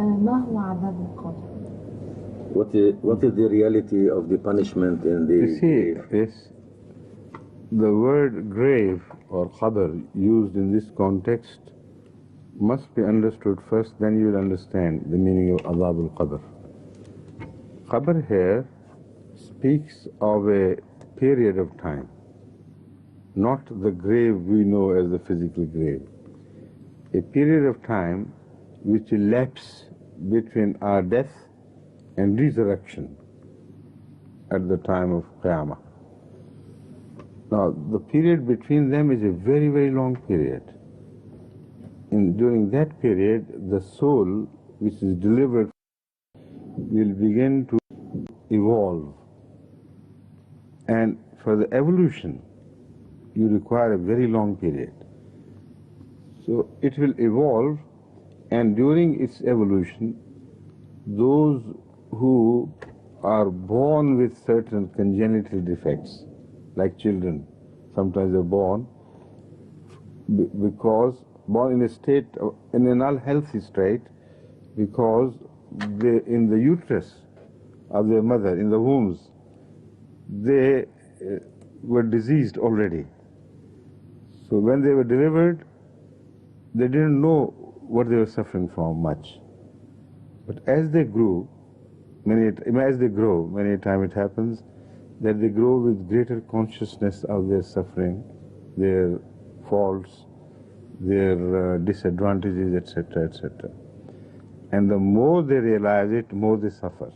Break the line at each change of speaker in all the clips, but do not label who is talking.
ما هو عذاب القبر؟
What is the reality of the punishment in the
You see,
grave?
yes, the word grave or qabr used in this context must be understood first, then you will understand the meaning of Azab al-Qabr. Qabr here speaks of a period of time, not the grave we know as the physical grave. A period of time which elapses between our death and resurrection at the time of Qiyamah. Now, the period between them is a very, very long period. During that period, the soul which is delivered will begin to evolve. And for the evolution, you require a very long period. So it will evolve, and during its evolution, those who are born with certain congenital defects, like children, sometimes they're born because born in a state, in an unhealthy state, because they, in the uterus of their mother, in the wombs, they were diseased already. So when they were delivered, they didn't know what they were suffering from much. But as they grow, many times it happens that they grow with greater consciousness of their suffering, their faults, their disadvantages, etc., etc. And the more they realize it, more they suffer.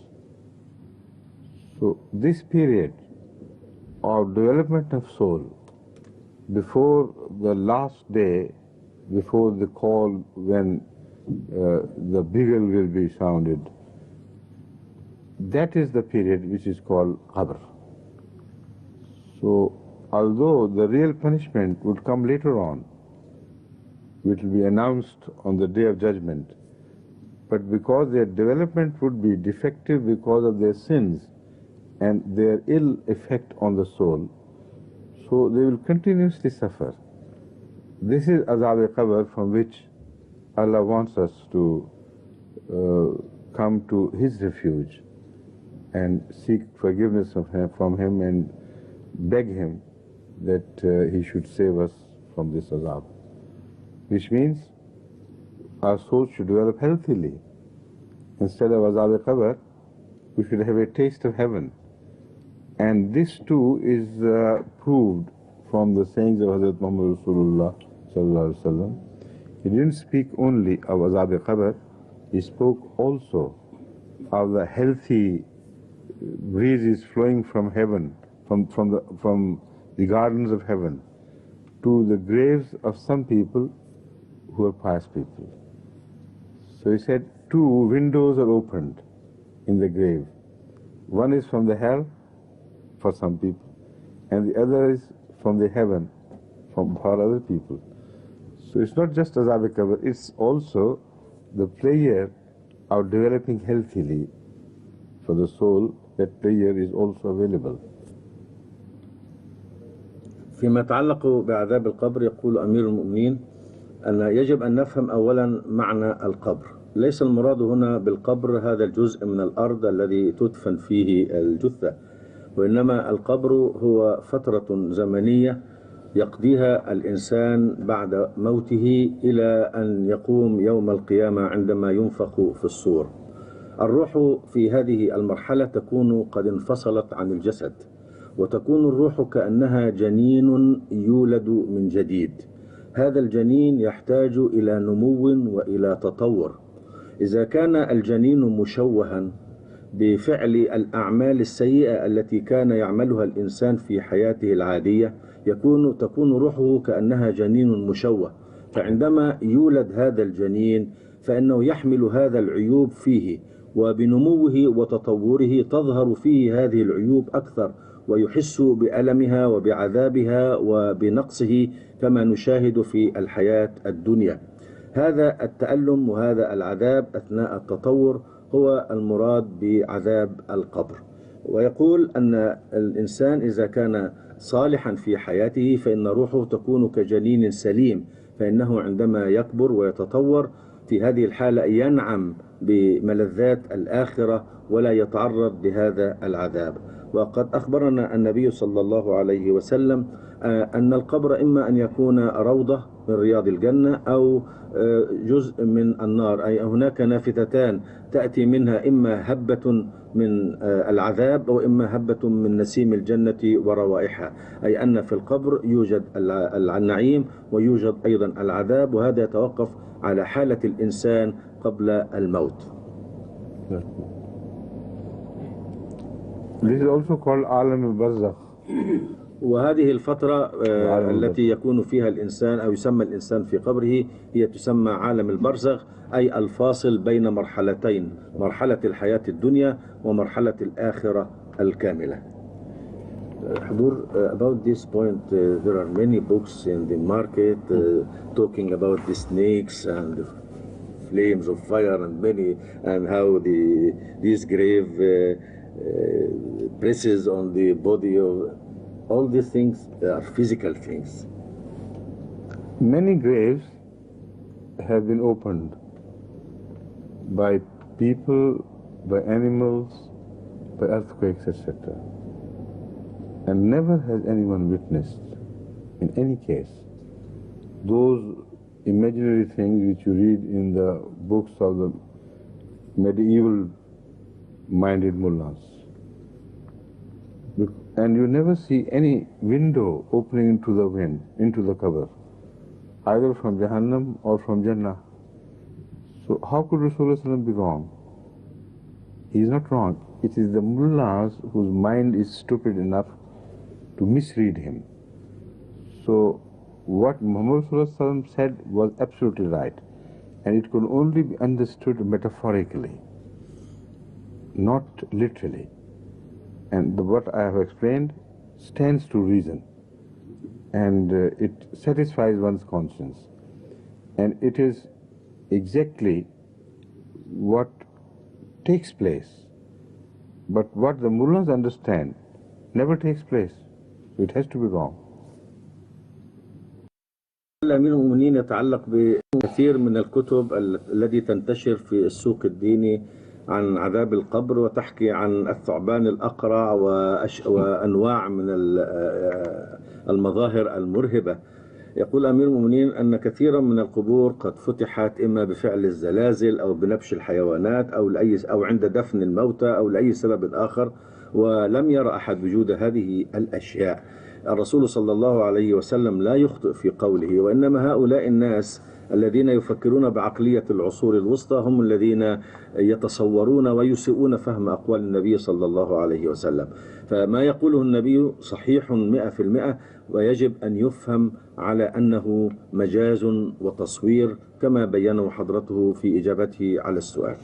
So this period of development of soul, before the last day, before the call when the bugle will be sounded, that is the period which is called Qabr. So, although the real punishment would come later on, which will be announced on the Day of Judgment, but because their development would be defective because of their sins and their ill effect on the soul, so they will continuously suffer. This is Azab al-Qabr, from which Allah wants us to come to His refuge and seek forgiveness from Him and beg Him that He should save us from this Azab. Which means our souls should develop healthily. Instead of Azab al-Qabr, we should have a taste of heaven. And this too is proved from the sayings of Hazrat Muhammad Rasulullah sallallahu alaihi wasallam. He didn't speak only of Azab al-Qabr, he spoke also of the healthy breezes flowing from heaven, from the gardens of heaven, to the graves of some people who are pious people. So he said, two windows are opened in the grave. One is from the hell for some people, and the other is from the heaven for other people. So it's not just Azab al-Qabr, it's also the prayer of developing healthily for the soul. That prayer is also available.
فيما يتعلق بعذاب القبر يقول أمير المؤمنين أن يجب أن نفهم أولا معنى القبر. ليس المراد هنا بالقبر هذا الجزء من الأرض الذي تدفن فيه الجثة، وإنما القبر هو فترة زمنية يقضيها الإنسان بعد موته إلى أن يقوم يوم القيامة عندما ينفخ في الصور. الروح في هذه المرحلة تكون قد انفصلت عن الجسد، وتكون الروح كأنها جنين يولد من جديد. هذا الجنين يحتاج إلى نمو وإلى تطور. إذا كان الجنين مشوها بفعل الأعمال السيئة التي كان يعملها الإنسان في حياته العادية، تكون روحه كأنها جنين مشوه. فعندما يولد هذا الجنين فإنه يحمل هذا العيوب فيه، وبنموه وتطوره تظهر فيه هذه العيوب أكثر، ويحس بألمها وبعذابها وبنقصه كما نشاهد في الحياة الدنيا. هذا التألم وهذا العذاب أثناء التطور هو المراد بعذاب القبر. ويقول أن الإنسان إذا كان صالحا في حياته فإن روحه تكون كجنين سليم، فإنه عندما يكبر ويتطور في هذه الحالة ينعم بملذات الآخرة ولا يتعرض لهذا العذاب. وقد أخبرنا النبي صلى الله عليه وسلم أن القبر إما أن يكون روضة من رياض الجنة أو جزء من النار، أي هناك نافذتان تأتي منها إما هبة من العذاب أو إما هبة من نسيم الجنة وروائحها، أي أن في القبر يوجد النعيم ويوجد أيضا العذاب، وهذا يتوقف على حالة الإنسان قبل الموت.
This is also called عالم البرزخ.
وهذه الفترة التي يكون فيها الإنسان أو يسمى الإنسان في قبره هي تسمى عالم البرزخ، أي الفاصل بين مرحلتين، مرحلة الحياة الدنيا ومرحلة الآخرة الكاملة. حضور, about this point, there are many books in the market talking about the snakes and the flames of fire and how this grave presses on the body of. All these things are physical things.
Many graves have been opened by people, by animals, by earthquakes, etc. And never has anyone witnessed, in any case, those imaginary things which you read in the books of the medieval-minded mullahs. And you never see any window opening into the qabr, either from Jahannam or from Jannah. So how could Rasulullah be wrong? He is not wrong. It is the mullahs whose mind is stupid enough to misread him. So what Muhammad said was absolutely right, and it could only be understood metaphorically, not literally. And what I have explained stands to reason, and it satisfies one's conscience, and it is exactly what takes place. But what the mullahs understand never takes place. It has to be wrong.
أمير المؤمنين يتعلق بكثير من الكتب التي تنتشر في السوق الديني عن عذاب القبر، وتحكي عن الثعبان الأقرع وأنواع من المظاهر المرهبة. يقول أمير المؤمنين أن كثيرا من القبور قد فتحت إما بفعل الزلازل أو بنبش الحيوانات أو عند دفن الموتى أو لأي سبب آخر، ولم يرى أحد وجود هذه الأشياء. الرسول صلى الله عليه وسلم لا يخطئ في قوله، وإنما هؤلاء الناس الذين يفكرون بعقلية العصور الوسطى هم الذين يتصورون ويسيئون فهم أقوال النبي صلى الله عليه وسلم. فما يقوله النبي صحيح 100%، ويجب أن يفهم على أنه مجاز وتصوير كما بينه حضرته في إجابته على السؤال.